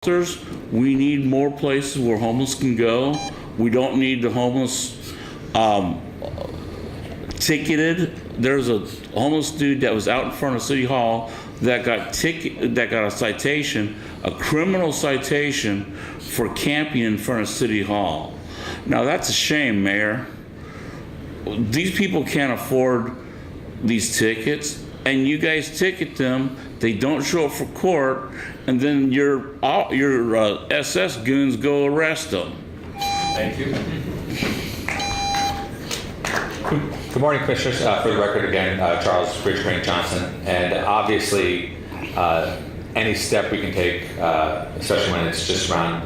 shelters. We need more places where homeless can go. We don't need the homeless ticketed. There's a homeless dude that was out in front of City Hall that got a citation, a criminal citation for camping in front of City Hall. Now that's a shame, Mayor. These people can't afford these tickets, and you guys ticket them. They don't show up for court, and then your SS goons go arrest them. Thank you. Good morning, Commissioners. For the record, again, Charles Bridge Crane Johnson, and obviously, any step we can take, especially when it's just around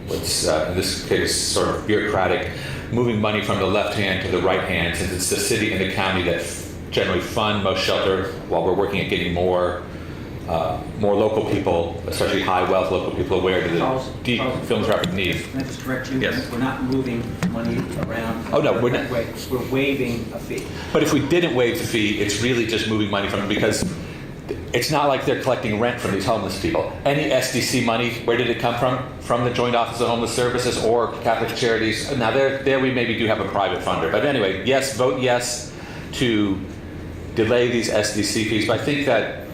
what's in this case sort of bureaucratic, moving money from the left hand to the right hand, since it's the city and the county that generally fund most shelter, while we're working at getting more local people, especially high wealth local people, aware to the deep philanthropic need. Can I just correct you? Yes. We're not moving money around. Oh, no, we're not. We're waiving a fee. But if we didn't waive the fee, it's really just moving money from them, because it's not like they're collecting rent from these homeless people. Any SDC money, where did it come from? From the Joint Office of Homeless Services or Catholic Charities. Now there we maybe do have a private funder. But anyway, yes, vote yes to delay these SDC fees. But I think that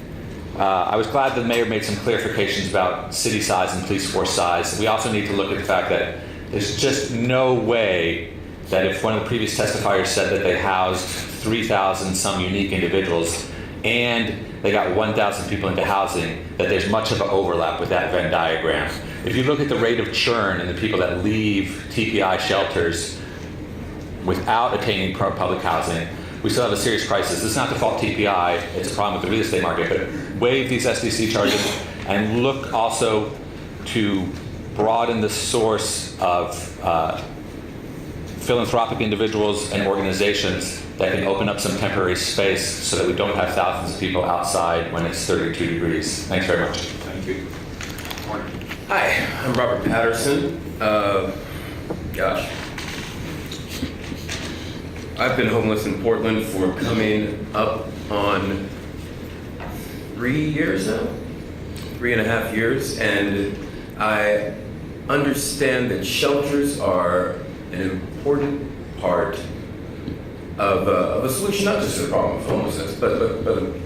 I was glad the mayor made some clarifications about city size and police force size. We also need to look at the fact that there's just no way that if one of the previous testifiers said that they housed 3,000 some unique individuals and they got 1,000 people into housing, that there's much of an overlap with that Venn diagram. If you look at the rate of churn and the people that leave TPI shelters without attaining public housing, we still have a serious crisis. It's not to fault TPI, it's a problem with the real estate market, but waive these SDC charges and look also to broaden the source of philanthropic individuals and organizations that can open up some temporary space so that we don't have thousands of people outside when it's 32 degrees. Thanks very much. Thank you. Hi, I'm Robert Patterson. Gosh. I've been homeless in Portland for coming up on 3 years now, 3.5 years, and I understand that shelters are an important part of a solution, not just to the problem of homelessness, but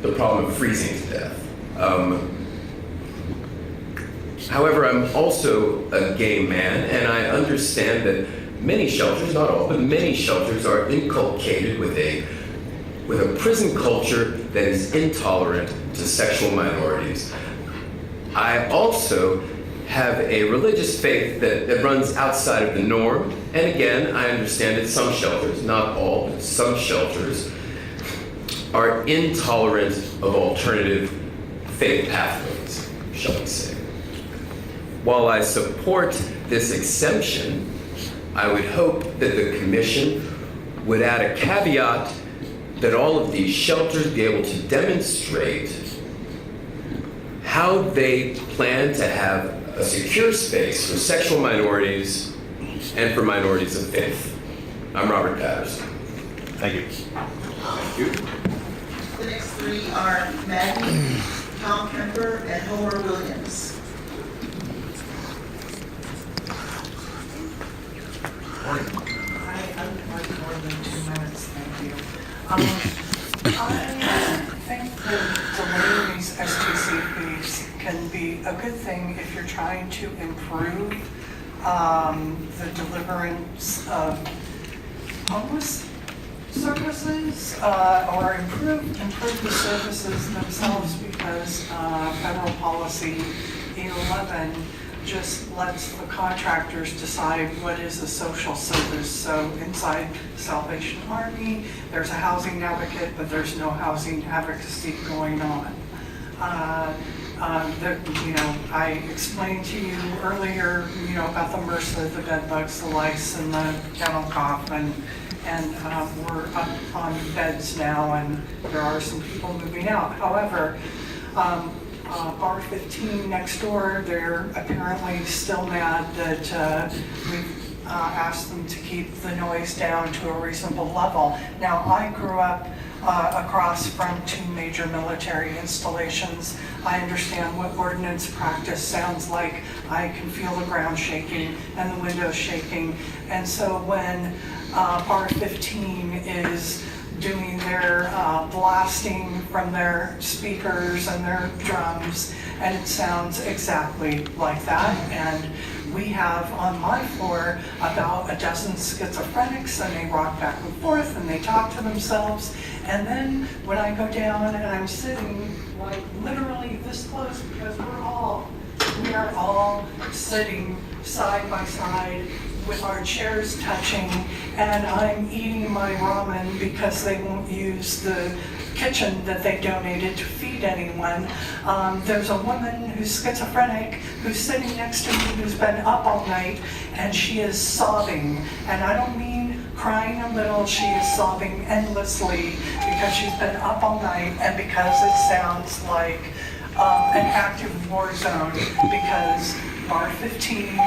the problem of freezing to death. However, I'm also a gay man, and I understand that many shelters, not all, but many shelters are inculcated with a prison culture that is intolerant to sexual minorities. I also have a religious faith that runs outside of the norm. And again, I understand that some shelters, not all, but some shelters, are intolerant of alternative faith pathways, shall we say. While I support this exemption, I would hope that the commission would add a caveat that all of these shelters be able to demonstrate how they plan to have a secure space for sexual minorities and for minorities of faith. I'm Robert Patterson. Thank you. Thank you. The next three are Maggie, Tom Kemper, and Homer Williams. I'm more than 2 minutes, thank you. I think that delaying these STC fees can be a good thing if you're trying to improve the deliverance of homeless services or improve the services themselves, because federal policy 11 just lets the contractors decide what is a social service. So inside Salvation Army, there's a housing advocate, but there's no housing advocacy going on. I explained to you earlier, about the MRSA, the bed bugs, the lice, and the kennel cough, and we're up on beds now, and there are some people moving out. However, Bar 15 next door, they're apparently still mad that we've asked them to keep the noise down to a reasonable level. Now, I grew up across from 2 major military installations. I understand what ordinance practice sounds like. I can feel the ground shaking and the windows shaking. And so when Bar 15 is doing their blasting from their speakers and their drums, and it sounds exactly like that. And we have on my floor about a dozen schizophrenics, and they rock back and forth and they talk to themselves. And then when I go down and I'm sitting like literally this close, because we are all sitting side by side with our chairs touching, and I'm eating my ramen because they won't use the kitchen that they donated to feed anyone. There's a woman who's schizophrenic who's sitting next to me who's been up all night, and she is sobbing. And I don't mean crying a little, she is sobbing endlessly because she's been up all night and because it sounds like an active war zone, because Bar 15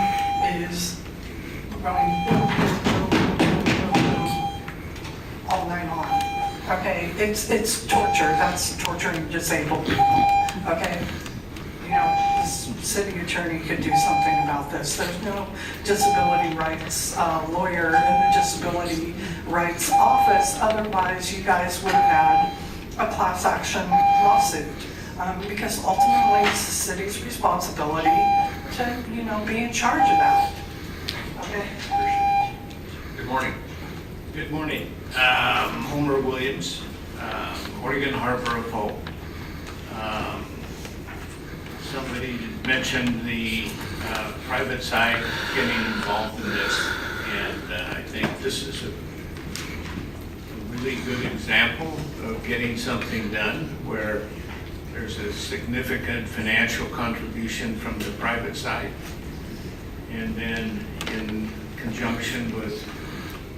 is going boom, boom, boom, boom, boom, boom, all night long. Okay, it's torture. That's torturing disabled people. Okay, you know, this city attorney could do something about this. There's no disability rights lawyer in the disability rights office. Otherwise, you guys would have had a class action lawsuit, because ultimately it's the city's responsibility to, you know, be in charge of that. Okay. Good morning. Good morning. Homer Williams, Oregon Harbor of Hope. Somebody mentioned the private side getting involved in this, and I think this is a really good example of getting something done where there's a significant financial contribution from the private side, and then in conjunction with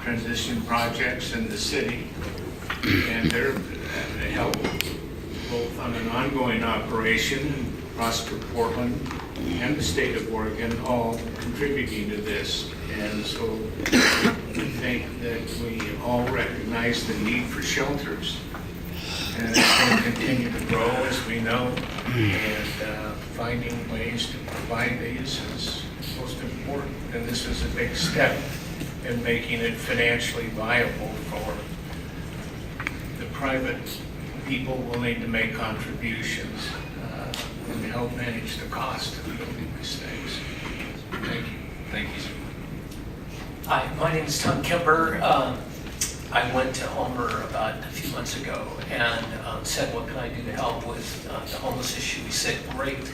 transition projects in the city, and they help both on an ongoing operation in Prosper, Portland, and the state of Oregon, all contributing to this. And so I think that we all recognize the need for shelters, and it's going to continue to grow, as we know, and finding ways to provide these is most important. And this is a big step in making it financially viable for the private people willing to make contributions and help manage the cost of building these things. Thank you. Thank you, sir. Hi, my name is Tom Kemper. I went to Homer about a few months ago and said, what can I do to help with the homeless issue? He said, great,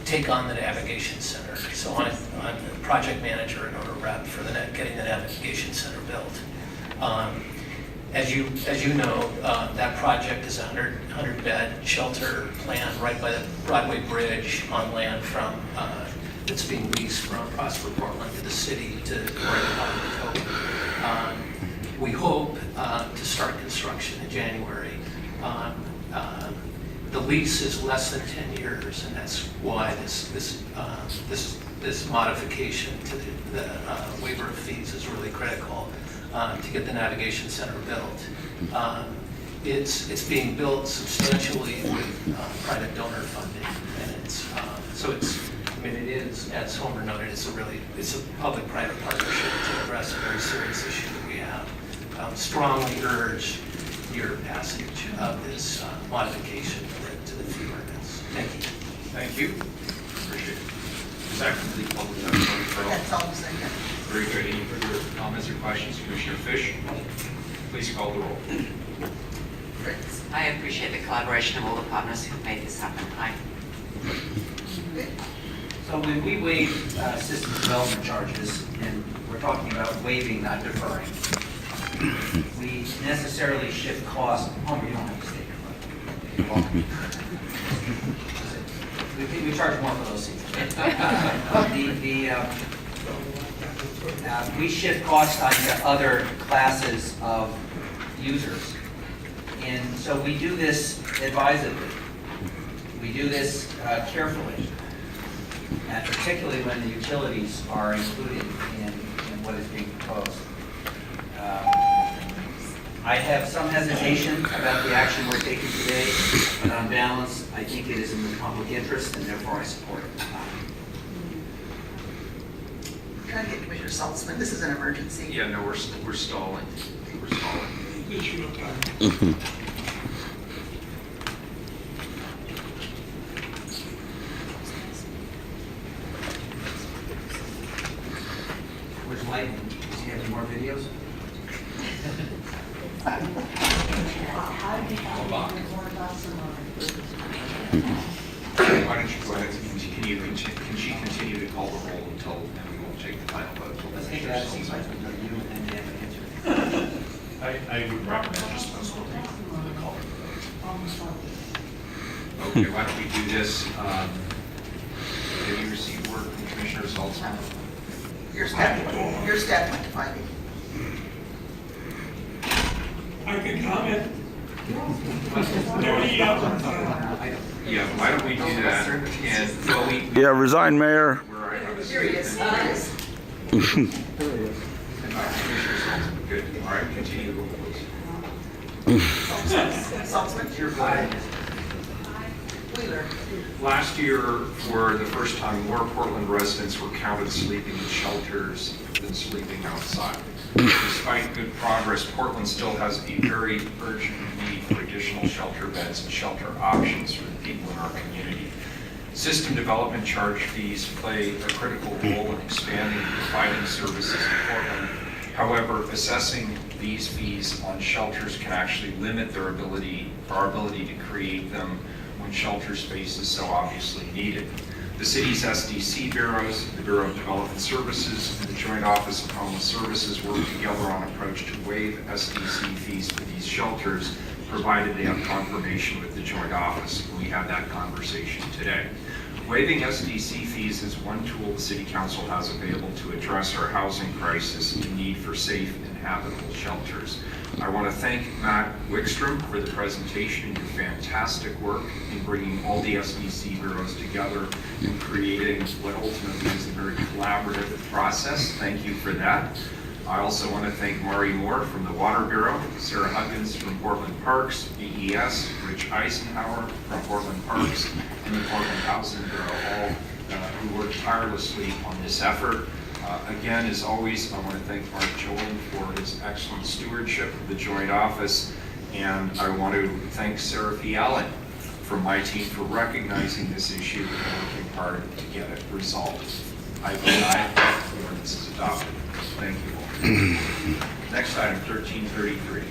take on the navigation center. So I'm the project manager and owner rep for getting the navigation center built. As you know, that project is a 100-bed shelter plan right by the Broadway Bridge on land from that's being leased from Prosper, Portland to the city to Oregon. We hope to start construction in January. The lease is less than 10 years, and that's why this modification to the waiver of fees is really critical to get the navigation center built. It's being built substantially with private donor funding, and it is, as Homer noted, it's a public-private partnership to address a very serious issue that we have. Strongly urge your passage of this modification to the fee ordinance. Thank you. Thank you. Appreciate it. Does that complete public testimony for all? That's all I'm saying. Very good. Any further comments or questions? Commissioner Fish, please call the roll. Fritz. I appreciate the collaboration of all the partners who made this happen. So when we waive system development charges, and we're talking about waiving, not deferring, we necessarily shift costs. Homer, you don't have to stay here, but we charge more for those seats. We shift costs onto other classes of users. And so we do this advisedly. We do this carefully, and particularly when the utilities are included in what is being proposed. I have some hesitation about the action we're taking today, but on balance, I think it is in the public interest, and therefore I support it. Trying to get Commissioner Saltzman, this is an emergency. Yeah, no, we're stalling. We're stalling. Where's Lightning? Does he have any more videos? Why don't you go ahead and continue, can she continue to call the roll until, and we won't take the final vote? until Let's take Commissioner that since I Saltzman- took you and then answer. I would recommend just postponing the call for the vote. Okay, why don't we do this? Have you received word from Commissioner Saltzman? Your staff went to find it. I can comment. Yeah, why don't we do that? And, well, we. Yeah, resign, Mayor. Where I have a Here he is. statement. Commissioner Saltzman, good. All right, continue the roll, please. Saltzman, You're fine. Wheeler, Last year, for the first time, more Portland residents were counted sleeping in shelters than sleeping outside. Despite good progress, Portland still has a very urgent need for additional shelter beds and shelter options for the people in our community. System development charge fees play a critical role in expanding and providing services in Portland. However, assessing these fees on shelters can actually limit our ability to create them when shelter space is so obviously needed. The city's SDC bureaus, the Bureau of Development Services, and the Joint Office of Homeless Services work together on an approach to waive SDC fees for these shelters, provided they have confirmation with the Joint Office. We had that conversation today. Waiving SDC fees is one tool the City Council has available to address our housing crisis and need for safe and habitable shelters. I want to thank Matt Wickstrom for the presentation and your fantastic work in bringing all the SDC bureaus together and creating what ultimately is a very collaborative process. Thank you for that. I also want to thank Mari Moore from the Water Bureau, Sarah Huggins from Portland Parks, BES, Rich Eisenhower from Portland Parks, and the Portland Housing Bureau, all who worked tirelessly on this effort. Again, as always, I want to thank Mark Jolen for his excellent stewardship of the Joint Office, and I want to thank Sarah Fiallen from my team for recognizing this issue and working hard to get it resolved. I vote aye. The ordinance is adopted. Thank you all. Next item, 1333.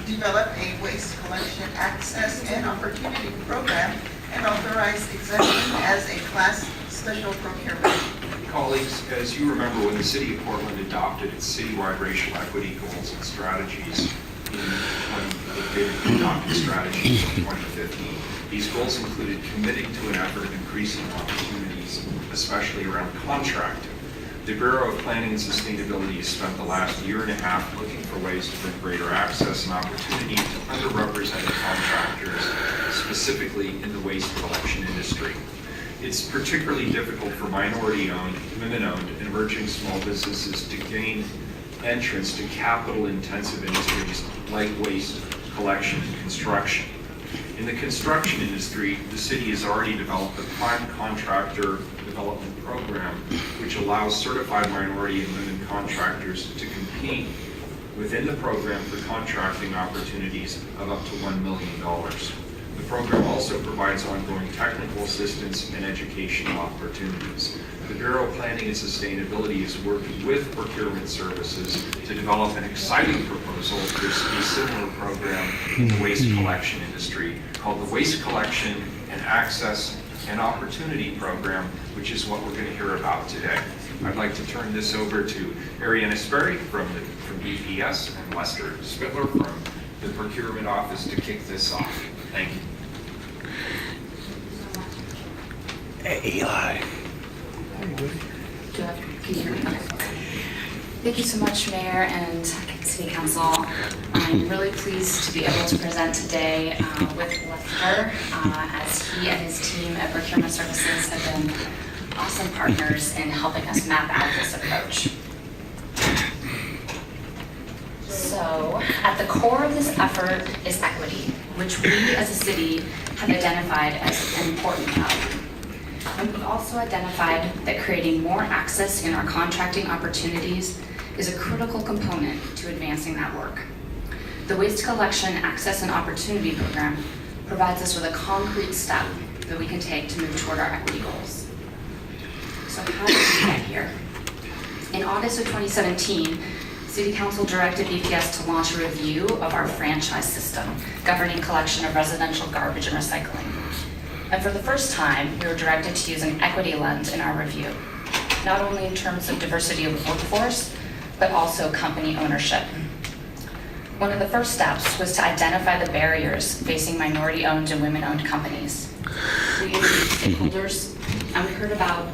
develop a waste collection access and opportunity program and authorize exemption as a class special procurement. Colleagues, as you remember, when the City of Portland adopted its citywide racial equity goals and strategies adopted strategies in 2015, these goals included committing to an effort of increasing opportunities, especially around contracting. The Bureau of Planning and Sustainability has spent the last year and a half looking for ways to bring greater access and opportunity to underrepresented contractors, specifically in the waste collection industry. It's particularly difficult for minority-owned, women-owned, and emerging small businesses to gain entrance to capital-intensive industries like waste collection and construction. In the construction industry, the city has already developed a prime contractor development program, which allows certified minority and women contractors to compete within the program for contracting opportunities of up to $1 million. The program also provides ongoing technical assistance and educational opportunities. The Bureau of Planning and Sustainability is working with procurement services to develop an exciting proposal for a similar program in the waste collection industry called the Waste Collection and Access and Opportunity Program, which is what we're going to hear about today. I'd like to turn this over to Ariana Sperry from EPS and Lester Spittler from the Procurement Office to kick this off. Thank you. Hey, Eli. Thank you so much, Mayor and City Council. I'm really pleased to be able to present today with Lester, as he and his team at Procurement Services have been awesome partners in helping us map out this approach. So, at the core of this effort is equity, which we as a city have identified as an important value. And we've also identified that creating more access in our contracting opportunities is a critical component to advancing that work. The Waste Collection Access and Opportunity Program provides us with a concrete step that we can take to move toward our equity goals. So how did we get here? In August of 2017, City Council directed BPS to launch a review of our franchise system governing collection of residential garbage and recycling. And for the first time, we were directed to use an equity lens in our review, not only in terms of diversity of workforce, but also company ownership. One of the first steps was to identify the barriers facing minority-owned and women-owned companies. We interviewed stakeholders, and we heard about